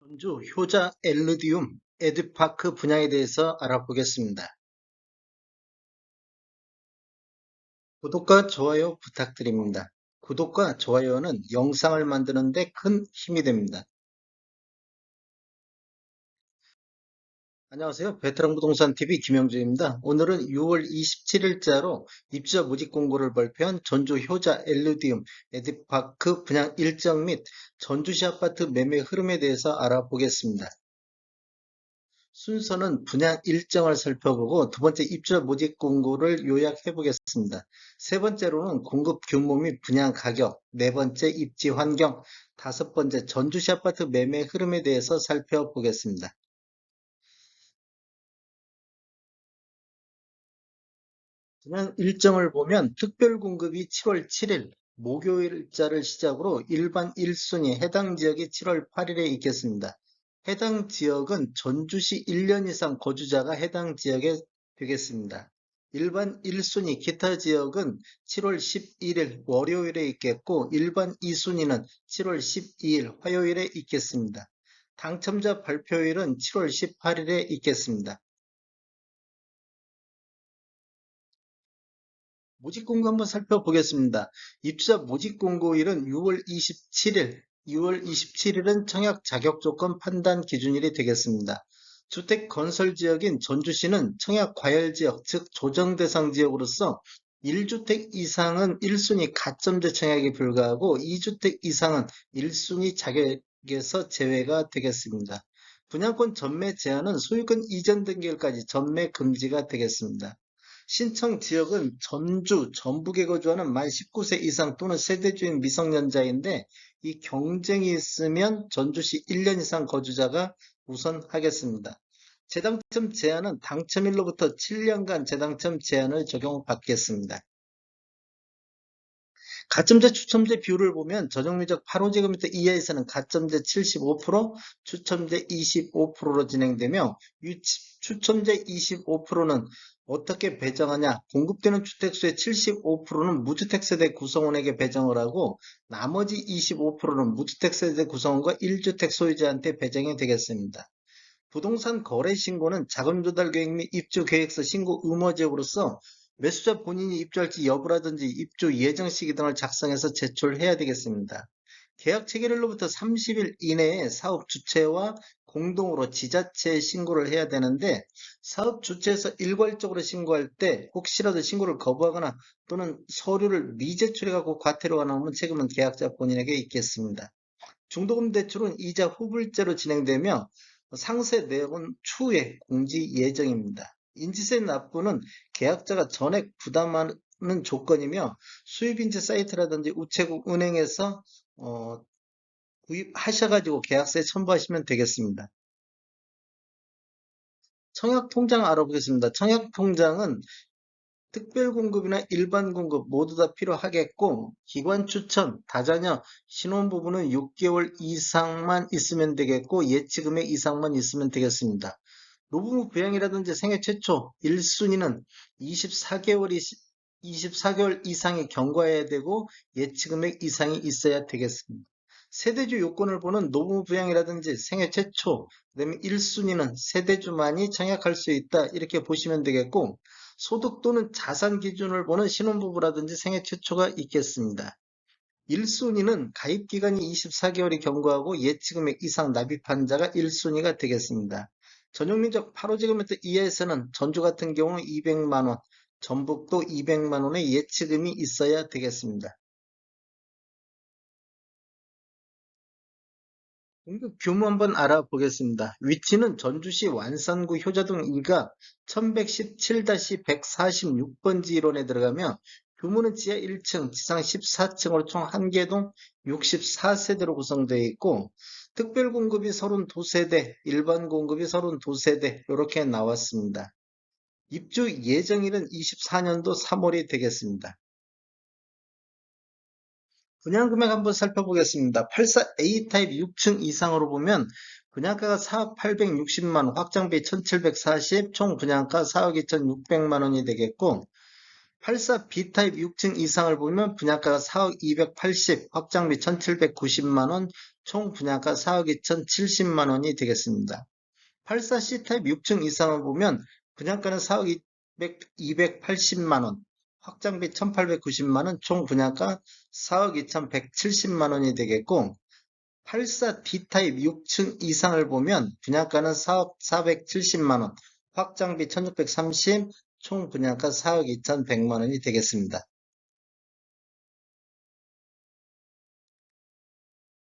전주 효자 엘르디움 에드파크 분양에 대해서 알아보겠습니다. 구독과 좋아요 부탁드립니다. 구독과 좋아요는 영상을 만드는 데 큰 힘이 됩니다. 안녕하세요. 베테랑 부동산 TV 김영주입니다. 오늘은 6월 27일자로 입주자 모집 공고를 발표한 전주 효자 엘르디움 에드파크 분양 일정 및 전주시 아파트 매매 흐름에 대해서 알아보겠습니다. 순서는 분양 일정을 살펴보고 두 번째 입주자 모집 공고를 요약해 보겠습니다. 세 번째로는 공급 규모 및 분양 가격, 네 번째 입지 환경, 다섯 번째 전주시 아파트 매매 흐름에 대해서 살펴보겠습니다. 분양 일정을 보면 특별 공급이 7월 7일 목요일자를 시작으로 일반 1순위 해당 지역이 7월 8일에 있겠습니다. 해당 지역은 전주시 1년 이상 거주자가 해당 지역에 되겠습니다. 일반 1순위 기타 지역은 7월 11일 월요일에 있겠고 일반 2순위는 7월 12일 화요일에 있겠습니다. 당첨자 발표일은 7월 18일에 있겠습니다. 모집 공고 한번 살펴보겠습니다. 입주자 모집 공고일은 6월 27일, 6월 27일은 청약 자격 조건 판단 기준일이 되겠습니다. 주택 건설 지역인 전주시는 청약 과열 지역, 즉 조정 대상 지역으로서 1주택 이상은 1순위 가점제 청약에 불과하고 2주택 이상은 1순위 자격에서 제외가 되겠습니다. 분양권 전매 제한은 소유권 이전 등기일까지 전매 금지가 되겠습니다. 신청 지역은 전주, 전북에 거주하는 만 19세 이상 또는 세대주인 미성년자인데 이 경쟁이 있으면 전주시 1년 이상 거주자가 우선 하겠습니다. 재당첨 제한은 당첨일로부터 7년간 재당첨 제한을 적용받겠습니다. 가점제 추첨제 비율을 보면 전용면적 8호제곱미터 이하에서는 가점제 75%, 추첨제 25%로 진행되며 이 추첨제 25%는 어떻게 배정하냐? 공급되는 주택수의 75%는 무주택 세대 구성원에게 배정을 하고 나머지 25%는 무주택 세대 구성원과 1주택 소유자한테 배정이 되겠습니다. 부동산 거래 신고는 자금 조달 계획 및 입주 계획서 신고 의무 지역으로서 매수자 본인이 입주할지 여부라든지 입주 예정 시기 등을 작성해서 제출해야 되겠습니다. 계약 체결일로부터 30일 이내에 사업 주체와 공동으로 지자체에 신고를 해야 되는데 사업 주체에서 일괄적으로 신고할 때 혹시라도 신고를 거부하거나 또는 서류를 미제출해갖고 과태료가 나오면 책임은 계약자 본인에게 있겠습니다. 중도금 대출은 이자 후불제로 진행되며 상세 내역은 추후에 공지 예정입니다. 인지세 납부는 계약자가 전액 부담하는 조건이며 수입인지 사이트라든지 우체국 은행에서 구입하셔가지고 계약서에 첨부하시면 되겠습니다. 청약통장 알아보겠습니다. 청약통장은 특별공급이나 일반공급 모두 다 필요하겠고 기관 추천, 다자녀, 신혼부부는 6개월 이상만 있으면 되겠고 예치금액 이상만 있으면 되겠습니다. 노부부 부양이라든지 생애 최초 1순위는 24개월 이상이 경과해야 되고 예치금액 이상이 있어야 되겠습니다. 세대주 요건을 보는 노부부 부양이라든지 생애 최초, 그다음에 1순위는 세대주만이 청약할 수 있다 이렇게 보시면 되겠고 소득 또는 자산 기준을 보는 신혼부부라든지 생애 최초가 있겠습니다. 1순위는 가입기간이 24개월이 경과하고 예치금액 이상 납입한 자가 1순위가 되겠습니다. 전용면적 8호제곱미터 이하에서는 전주 같은 경우는 200만원, 전북도 200만원의 예치금이 있어야 되겠습니다. 공급 규모 한번 알아보겠습니다. 위치는 전주시 완산구 효자동 2가 1117-146번지 1원에 들어가며 규모는 지하 1층, 지상 14층으로 총 1개동 64세대로 구성되어 있고 특별 공급이 32세대, 일반 공급이 32세대 이렇게 나왔습니다. 입주 예정일은 24년도 3월이 되겠습니다. 분양금액 한번 살펴보겠습니다. 84A 타입 6층 이상으로 보면 분양가가 4억 860만원, 확장비 1740, 총 분양가 4억 2600만원이 되겠고 84B 타입 6층 이상을 보면 분양가가 4억 280, 확장비 1790만원, 총 분양가 4억 2,070만 원이 되겠습니다. 84C 타입 6층 이상을 보면 분양가는 4억 280만 원, 확장비 1,890만 원, 총 분양가 4억 2,170만 원이 되겠고 84D 타입 6층 이상을 보면 분양가는 4억 470만 원, 확장비 1,630, 총 분양가 4억 2,100만 원이 되겠습니다.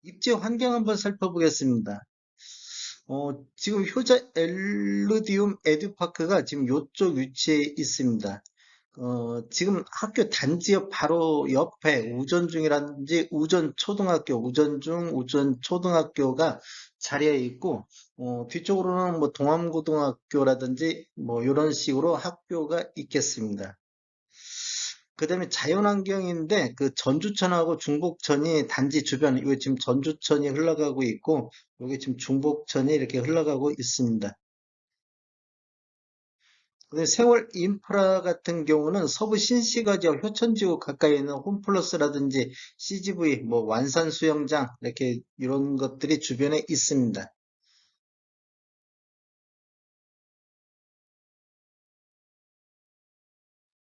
입지 환경 한번 살펴보겠습니다. 지금 효자 엘루디움 에듀파크가 지금 이쪽 위치에 있습니다. 지금 학교 단지 옆 바로 옆에 우전중이라든지 우전초등학교, 우전중, 우전초등학교가 자리에 있고, 뒤쪽으로는 뭐 동암고등학교라든지 뭐 이런 식으로 학교가 있겠습니다. 그 다음에 자연환경인데 그 전주천하고 중복천이 단지 주변, 이거 지금 전주천이 흘러가고 있고, 여기 지금 중복천이 이렇게 흘러가고 있습니다. 근데 세월 인프라 같은 경우는 서부 신시가지와 효천지구 가까이 있는 홈플러스라든지 CGV, 뭐 완산 수영장 이렇게 이런 것들이 주변에 있습니다.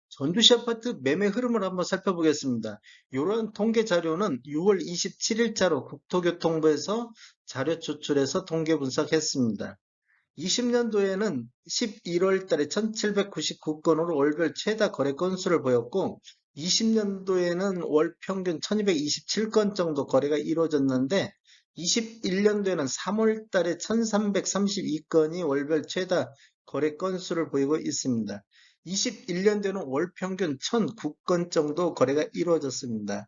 전주시 아파트 매매 흐름을 한번 살펴보겠습니다. 이런 통계 자료는 6월 27일자로 국토교통부에서 자료 추출해서 통계 분석했습니다. 20년도에는 11월 달에 1799건으로 월별 최다 거래 건수를 보였고, 20년도에는 월 평균 1227건 정도 거래가 이루어졌는데, 21년도에는 3월 달에 1332건이 월별 최다 거래 건수를 보이고 있습니다. 21년도에는 월 평균 1009건 정도 거래가 이루어졌습니다.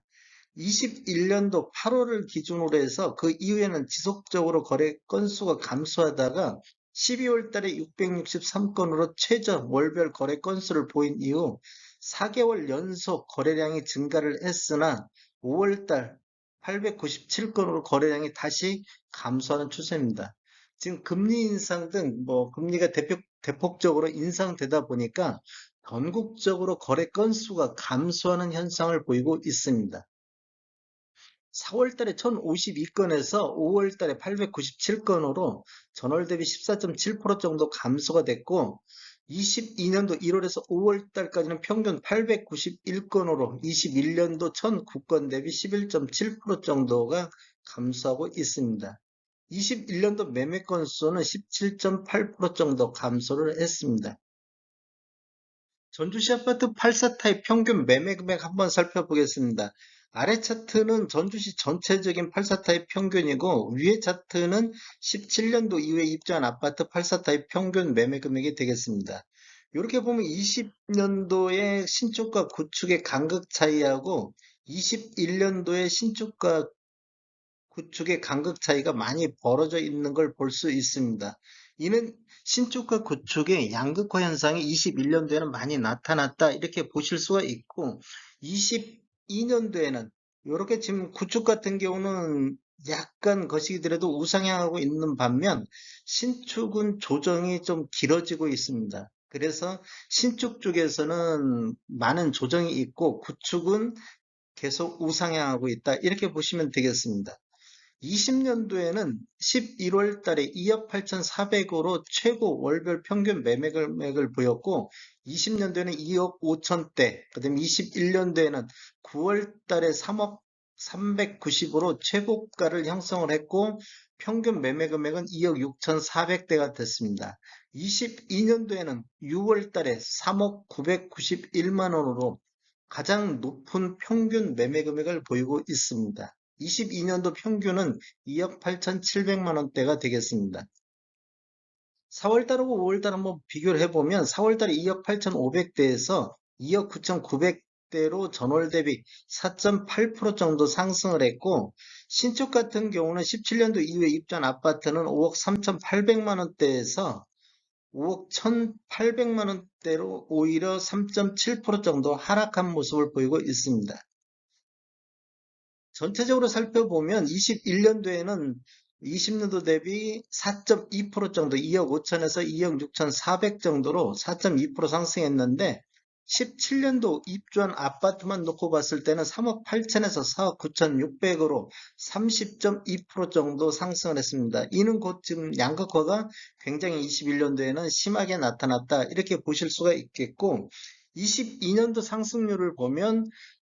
21년도 8월을 기준으로 해서 그 이후에는 지속적으로 거래 건수가 감소하다가 12월 달에 663건으로 최저 월별 거래 건수를 보인 이후 4개월 연속 거래량이 증가를 했으나 5월 달 897건으로 거래량이 다시 감소하는 추세입니다. 지금 금리 인상 등 뭐 금리가 대폭적으로 인상되다 보니까 전국적으로 거래 건수가 감소하는 현상을 보이고 있습니다. 4월 달에 1052건에서 5월 달에 897건으로 전월 대비 14.7% 정도 감소가 됐고 22년도 1월에서 5월 달까지는 평균 891건으로 21년도 1009건 대비 11.7% 정도가 감소하고 있습니다. 21년도 매매 건수는 17.8% 정도 감소를 했습니다. 전주시 아파트 84 타입 평균 매매 금액 한번 살펴보겠습니다. 아래 차트는 전주시 전체적인 84 타입 평균이고 위에 차트는 17년도 이후에 입주한 아파트 84 타입 평균 매매 금액이 되겠습니다. 이렇게 보면 20년도에 신축과 구축의 간극 차이하고 21년도에 신축과 구축의 간극 차이가 많이 벌어져 있는 걸 볼 수 있습니다. 이는 신축과 구축의 양극화 현상이 21년도에는 많이 나타났다 이렇게 보실 수가 있고 22년도에는 이렇게 지금 구축 같은 경우는 약간 거시기더라도 우상향하고 있는 반면 신축은 조정이 좀 길어지고 있습니다. 그래서 신축 쪽에서는 많은 조정이 있고 구축은 계속 우상향하고 있다 이렇게 보시면 되겠습니다. 20년도에는 11월 달에 2억 8,400으로 최고 월별 평균 매매 금액을 보였고 20년도에는 2억 5천대, 그다음에 21년도에는 9월 달에 3억 390으로 최고가를 형성을 했고 평균 매매 금액은 2억 6,400대가 됐습니다. 22년도에는 6월 달에 3억 991만 원으로 가장 높은 평균 매매 금액을 보이고 있습니다. 22년도 평균은 2억 8,700만 원대가 되겠습니다. 4월달하고 5월달 한번 비교를 해보면 4월달에 2억 8,500대에서 2억 9,900대로 전월 대비 4.8% 정도 상승을 했고 신축 같은 경우는 17년도 이후에 입주한 아파트는 5억 3,800만 원대에서 5억 1,800만 원대로 오히려 3.7% 정도 하락한 모습을 보이고 있습니다. 전체적으로 살펴보면 21년도에는 20년도 대비 4.2% 정도 2억 5천에서 2억 6,400 정도로 4.2% 상승했는데 17년도 입주한 아파트만 놓고 봤을 때는 3억 8천에서 4억 9천6백으로 30.2% 정도 상승을 했습니다. 이는 곧 지금 양극화가 굉장히 21년도에는 심하게 나타났다. 이렇게 보실 수가 있겠고, 22년도 상승률을 보면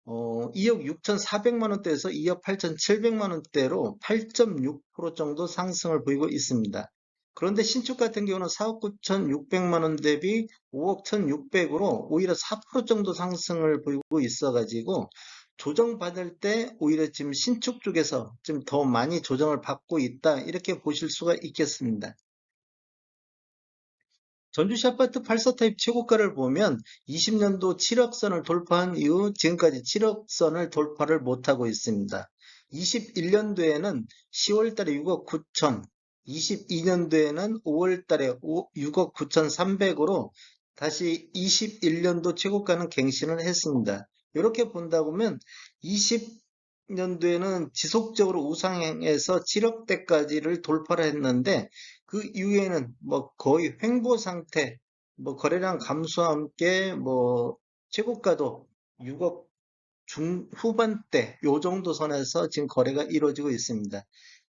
2억 6천4백만 원대에서 2억 8천7백만 원대로 8.6% 정도 상승을 보이고 있습니다. 그런데 신축 같은 경우는 4억 9천6백만 원 대비 5억 1,600으로 오히려 4% 정도 상승을 보이고 있어가지고 조정받을 때 오히려 지금 신축 쪽에서 좀 더 많이 조정을 받고 있다. 이렇게 보실 수가 있겠습니다. 전주시 아파트 8서 타입 최고가를 보면 20년도 7억 선을 돌파한 이후 지금까지 7억 선을 돌파를 못하고 있습니다. 21년도에는 10월 달에 6억 9천, 22년도에는 5월 달에 6억 9천3백으로 다시 21년도 최고가는 갱신을 했습니다. 이렇게 본다 보면 20년도에는 지속적으로 우상향해서 7억대까지를 돌파를 했는데 그 이후에는 뭐 거의 횡보 상태, 뭐 거래량 감소와 함께 뭐 최고가도 6억 중후반대 요 정도 선에서 지금 거래가 이루어지고 있습니다.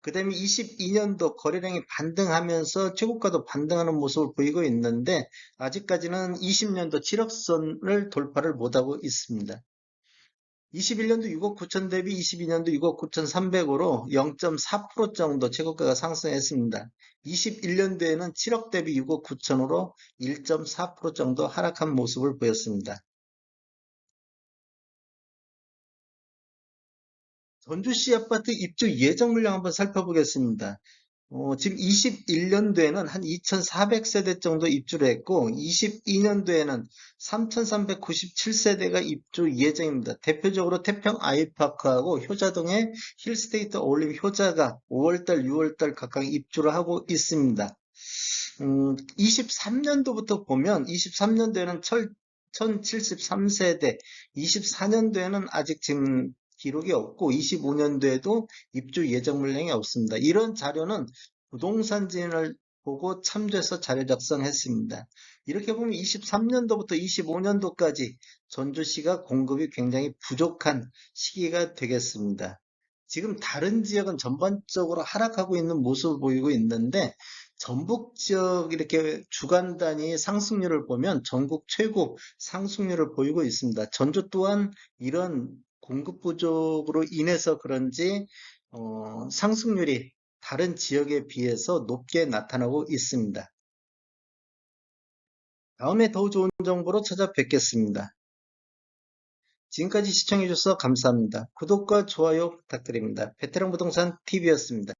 그 다음에 22년도 거래량이 반등하면서 최고가도 반등하는 모습을 보이고 있는데 아직까지는 20년도 7억 선을 돌파를 못하고 있습니다. 21년도 6억 9천 대비 22년도 6억 9천3백으로 0.4% 정도 최고가가 상승했습니다. 21년도에는 7억 대비 6억 9천으로 1.4% 정도 하락한 모습을 보였습니다. 전주시 아파트 입주 예정 물량 한번 살펴보겠습니다. 지금 21년도에는 한 2,400세대 정도 입주를 했고, 22년도에는 3,397세대가 입주 예정입니다. 대표적으로 태평 아이파크하고 효자동의 힐스테이트 올림 효자가 5월달, 6월달 각각 입주를 하고 있습니다. 23년도부터 보면 23년도에는 1073세대, 24년도에는 아직 지금 기록이 없고 25년도에도 입주 예정 물량이 없습니다. 이런 자료는 부동산 진을 보고 참조해서 자료 작성했습니다. 이렇게 보면 23년도부터 25년도까지 전주시가 공급이 굉장히 부족한 시기가 되겠습니다. 지금 다른 지역은 전반적으로 하락하고 있는 모습을 보이고 있는데 전북 지역 이렇게 주간 단위 상승률을 보면 전국 최고 상승률을 보이고 있습니다. 전주 또한 이런 공급 부족으로 인해서 그런지 상승률이 다른 지역에 비해서 높게 나타나고 있습니다. 다음에 더 좋은 정보로 찾아뵙겠습니다. 지금까지 시청해주셔서 감사합니다. 구독과 좋아요 부탁드립니다. 베테랑 부동산 TV였습니다.